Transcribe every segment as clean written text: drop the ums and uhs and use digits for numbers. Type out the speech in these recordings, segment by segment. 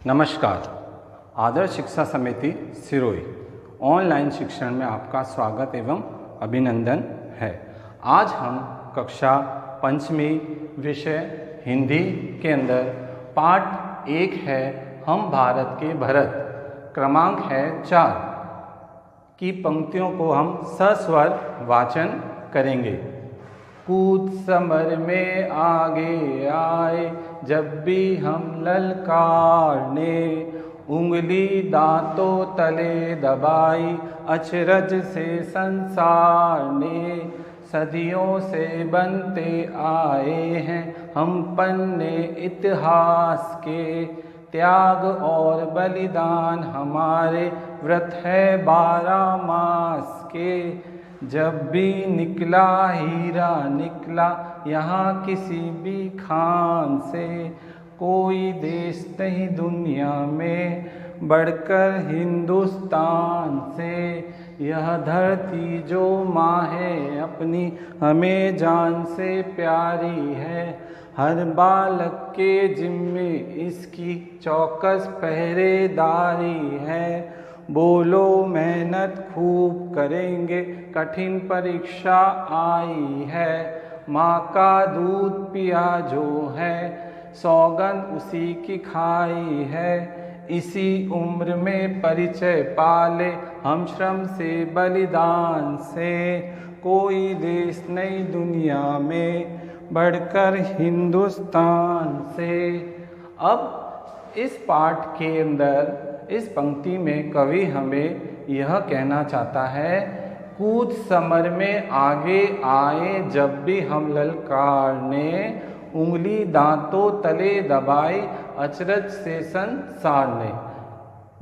नमस्कार। आदर्श शिक्षा समिति सिरोही ऑनलाइन शिक्षण में आपका स्वागत एवं अभिनंदन है। आज हम कक्षा पंचमी विषय हिंदी के अंदर पाठ 1 है हम भारत के भरत, क्रमांक है 4 की पंक्तियों को हम सस्वर वाचन करेंगे। कूद समर में आगे आए जब भी हम ललकारने, उंगली दांतों तले दबाई अचरज से संसार ने। सदियों से बनते आए हैं हम पन्ने इतिहास के, त्याग और बलिदान हमारे व्रत है 12 मास के। जब भी निकला हीरा निकला यहाँ किसी भी खान से, कोई देश नहीं दुनिया में बढ़कर हिंदुस्तान से। यह धरती जो माँ है अपनी हमें जान से प्यारी है, हर बालक के जिम्मे इसकी चौकस पहरेदारी है। बोलो मेहनत खूब करेंगे कठिन परीक्षा आई है, माँ का दूध पिया जो है सौगंध उसी की खाई है। इसी उम्र में परिचय पाले हम श्रम से बलिदान से, कोई देश नहीं दुनिया में बढ़कर हिंदुस्तान से। अब इस पाठ के अंदर इस पंक्ति में कवि हमें यह कहना चाहता है, कूद समर में आगे आए जब भी हम ललकारने, उंगली दांतों तले दबाई अचरज से संसार ने।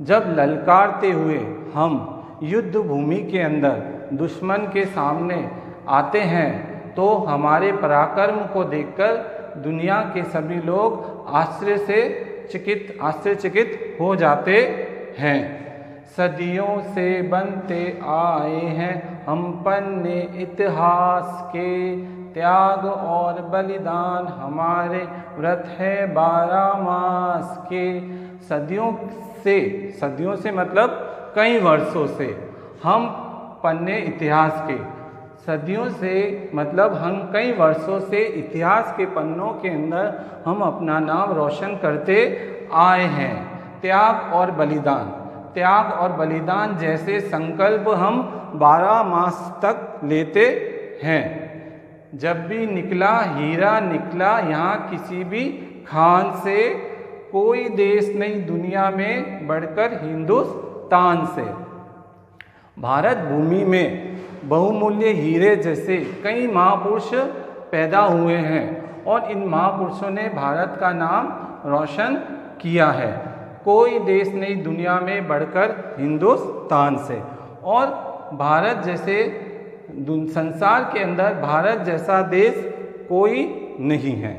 जब ललकारते हुए हम युद्ध भूमि के अंदर दुश्मन के सामने आते हैं तो हमारे पराक्रम को देखकर दुनिया के सभी लोग आश्चर्यचकित हो जाते हैं। सदियों से बनते आए हैं हम पन्ने इतिहास के, त्याग और बलिदान हमारे व्रत है 12 मास के। सदियों से मतलब कई वर्षों से, हम पन्ने इतिहास के, सदियों से मतलब हम कई वर्षों से इतिहास के पन्नों के अंदर हम अपना नाम रोशन करते आए हैं। त्याग और बलिदान जैसे संकल्प हम 12 मास तक लेते हैं। जब भी निकला हीरा निकला यहाँ किसी भी खान से, कोई देश नहीं दुनिया में बढ़कर हिंदुस्तान से। भारत भूमि में बहुमूल्य हीरे जैसे कई महापुरुष पैदा हुए हैं और इन महापुरुषों ने भारत का नाम रोशन किया है। कोई देश नहीं दुनिया में बढ़कर हिंदुस्तान से। और भारत जैसे संसार के अंदर भारत जैसा देश कोई नहीं है।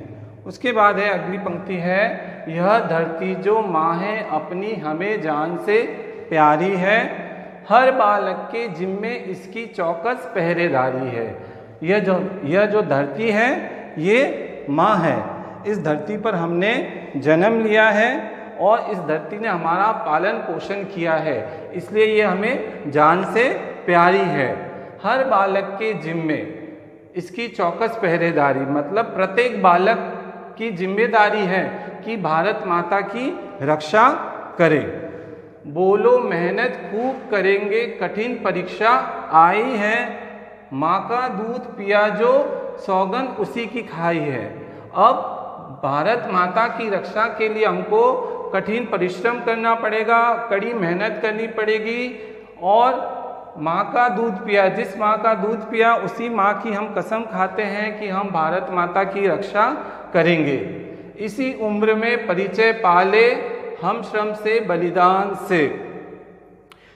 उसके बाद है अगली पंक्ति है, यह धरती जो माँ है अपनी हमें जान से प्यारी है, हर बालक के जिम्मे इसकी चौकस पहरेदारी है। यह जो धरती है ये माँ है। इस धरती पर हमने जन्म लिया है और इस धरती ने हमारा पालन पोषण किया है, इसलिए ये हमें जान से प्यारी है। हर बालक के जिम्मे इसकी चौकस पहरेदारी मतलब प्रत्येक बालक की जिम्मेदारी है कि भारत माता की रक्षा करे। बोलो मेहनत खूब करेंगे कठिन परीक्षा आई है, माँ का दूध पिया जो सौगंध उसी की खाई है। अब भारत माता की रक्षा के लिए हमको कठिन परिश्रम करना पड़ेगा, कड़ी मेहनत करनी पड़ेगी और माँ का दूध पिया, जिस माँ का दूध पिया उसी माँ की हम कसम खाते हैं कि हम भारत माता की रक्षा करेंगे। इसी उम्र में परिचय पाले हम श्रम से बलिदान से।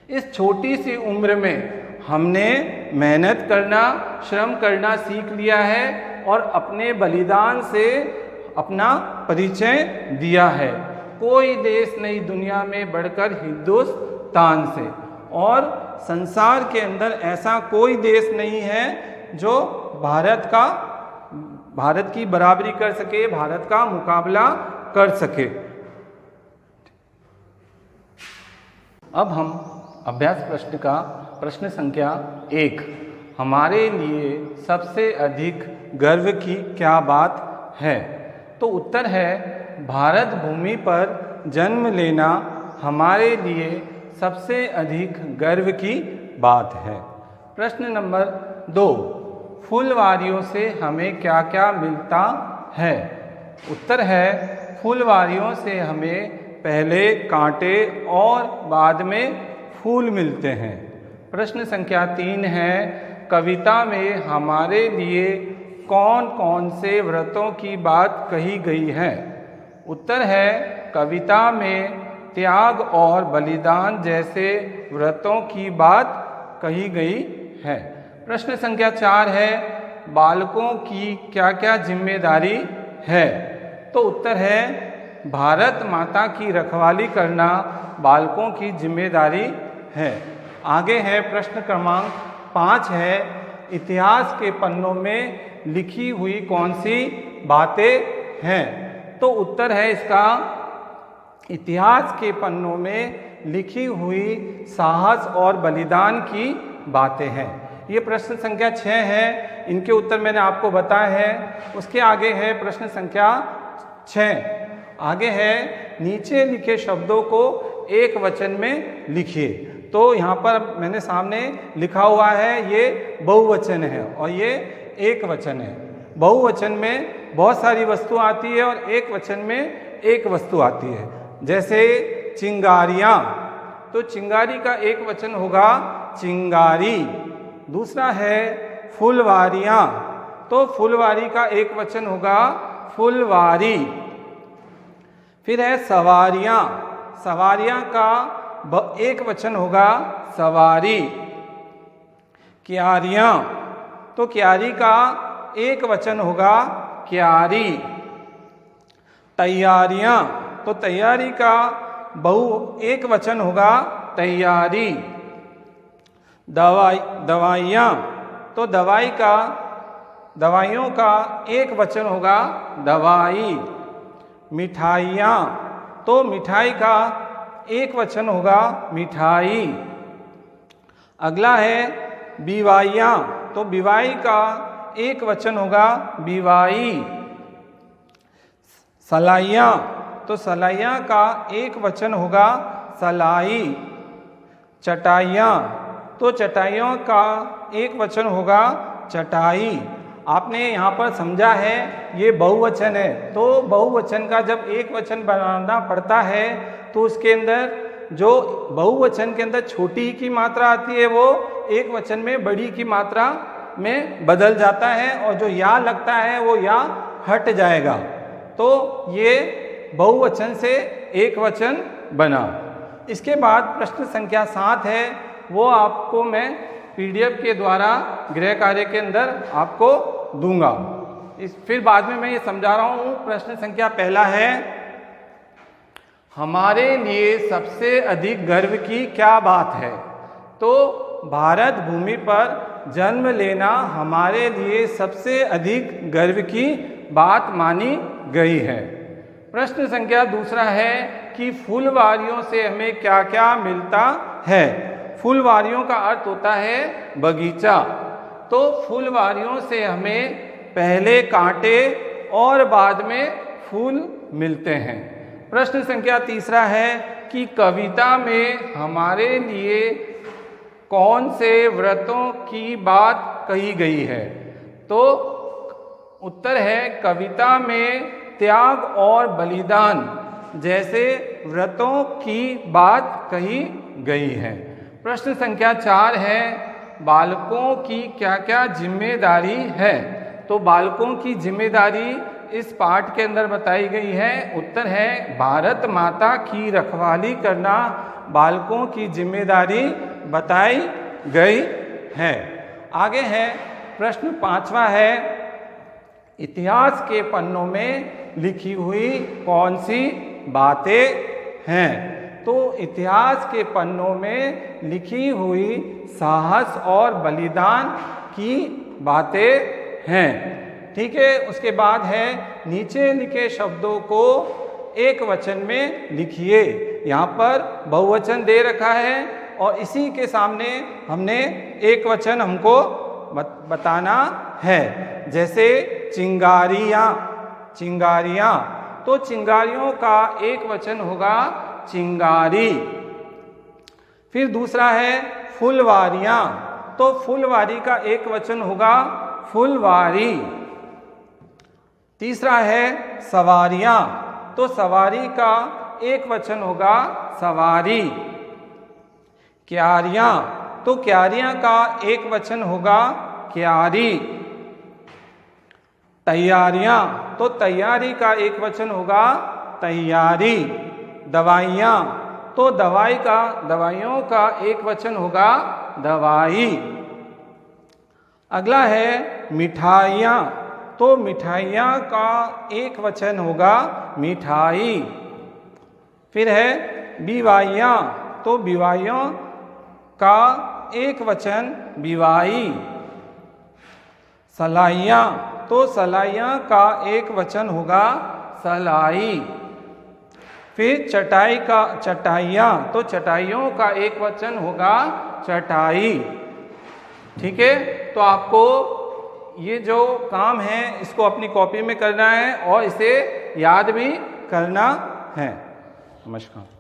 इस छोटी सी उम्र में हमने मेहनत करना, श्रम करना सीख लिया है और अपने बलिदान से अपना परिचय दिया है। कोई देश नहीं दुनिया में बढ़कर हिंदुस्तान से। और संसार के अंदर ऐसा कोई देश नहीं है जो भारत की बराबरी कर सके, भारत का मुकाबला कर सके। अब हम अभ्यास प्रश्न का प्रश्न संख्या 1, हमारे लिए सबसे अधिक गर्व की क्या बात है? तो उत्तर है, भारत भूमि पर जन्म लेना हमारे लिए सबसे अधिक गर्व की बात है। प्रश्न नंबर 2, फुलवारियों से हमें क्या क्या मिलता है? उत्तर है, फुलवारियों से हमें पहले कांटे और बाद में फूल मिलते हैं। प्रश्न संख्या 3 है, कविता में हमारे लिए कौन कौन से व्रतों की बात कही गई है? उत्तर है, कविता में त्याग और बलिदान जैसे व्रतों की बात कही गई है। प्रश्न संख्या 4 है, बालकों की क्या क्या जिम्मेदारी है? तो उत्तर है, भारत माता की रखवाली करना बालकों की जिम्मेदारी है। आगे है प्रश्न क्रमांक 5 है, इतिहास के पन्नों में लिखी हुई कौन सी बातें हैं? तो उत्तर है इसका, इतिहास के पन्नों में लिखी हुई साहस और बलिदान की बातें हैं। ये प्रश्न संख्या 6 है, इनके उत्तर मैंने आपको बताए हैं। उसके आगे है प्रश्न संख्या 6, आगे है, नीचे लिखे शब्दों को एक वचन में लिखिए। तो यहाँ पर मैंने सामने लिखा हुआ है, ये बहुवचन है और ये एक वचन है। बहुवचन में बहुत सारी वस्तु आती है और एक वचन में एक वस्तु आती है। जैसे चिंगारियाँ, तो चिंगारी का एक वचन होगा चिंगारी। दूसरा है फुलवारियाँ, तो फुलवारी का एक वचन होगा फुलवारी। फिर है सवारियाँ, सवारियाँ का एक वचन होगा सवारी। क्यारियाँ, तो क्यारी का एक वचन होगा क्यारी। तैयारियाँ, तो तैयारी का एक वचन होगा तैयारी। दवाइयाँ, तो दवाइयों का एक वचन होगा दवाई। मिठाइयाँ, तो मिठाई का एक वचन होगा मिठाई। अगला है बिवाइयाँ, तो बिवाई का एक वचन होगा बिवाई। सलाइयाँ, तो सलाइयाँ का एक वचन होगा सलाई। चटाइयाँ, तो चटाइयों का एक वचन होगा चटाई। आपने यहाँ पर समझा है ये बहुवचन है, तो बहुवचन का जब एक वचन बनाना पड़ता है तो उसके अंदर जो बहुवचन के अंदर छोटी की मात्रा आती है वो एक वचन में बड़ी की मात्रा में बदल जाता है और जो या लगता है वो या हट जाएगा। तो ये बहुवचन से एक वचन बना। इसके बाद प्रश्न संख्या 7 है, वो आपको मैं PDF के द्वारा गृह कार्य के अंदर आपको दूंगा। फिर बाद में मैं ये समझा रहा हूँ। प्रश्न संख्या 1 है, हमारे लिए सबसे अधिक गर्व की क्या बात है? तो भारत भूमि पर जन्म लेना हमारे लिए सबसे अधिक गर्व की बात मानी गई है। प्रश्न संख्या 2 है कि फुलवारियों से हमें क्या क्या मिलता है? फुलवारियों का अर्थ होता है बगीचा, तो फुलवारियों से हमें पहले कांटे और बाद में फूल मिलते हैं। प्रश्न संख्या 3 है कि कविता में हमारे लिए कौन से व्रतों की बात कही गई है? तो उत्तर है, कविता में त्याग और बलिदान जैसे व्रतों की बात कही गई है। प्रश्न संख्या 4 है, बालकों की क्या क्या जिम्मेदारी है? तो बालकों की जिम्मेदारी इस पाठ के अंदर बताई गई है। उत्तर है, भारत माता की रखवाली करना बालकों की जिम्मेदारी बताई गई है। आगे है प्रश्न 5वां है, इतिहास के पन्नों में लिखी हुई कौन सी बातें हैं? तो इतिहास के पन्नों में लिखी हुई साहस और बलिदान की बातें हैं। ठीक है। उसके बाद है, नीचे लिखे शब्दों को एक वचन में लिखिए। यहाँ पर बहुवचन दे रखा है और इसी के सामने हमने एक वचन हमको बताना है। जैसे चिंगारियाँ, चिंगारियाँ, तो चिंगारियों का एक वचन होगा चिंगारी। फिर दूसरा है फुलवारियाँ, तो फुलवारी का एक वचन होगा फुलवारी। तीसरा है सवारियाँ, तो सवारी का एक वचन होगा सवारी। क्यारियाँ, तो क्यारियाँ का एक वचन होगा क्यारी। तैयारियाँ, तो तैयारी का एक वचन होगा तैयारी। दवाइयाँ, तो दवाइयों का एक वचन होगा दवाई। अगला है मिठाइयाँ, तो मिठाइयाँ का एक वचन होगा मिठाई। फिर है बिवाइयाँ, तो बिवाइयों का एक वचन बिवाई। सलाइयाँ, तो सलाइयाँ का एक वचन होगा सलाई। फिर चटाइयाँ, तो चटाइयों का एक वचन होगा चटाई। ठीक है, तो आपको ये जो काम है इसको अपनी कॉपी में करना है और इसे याद भी करना है। नमस्कार।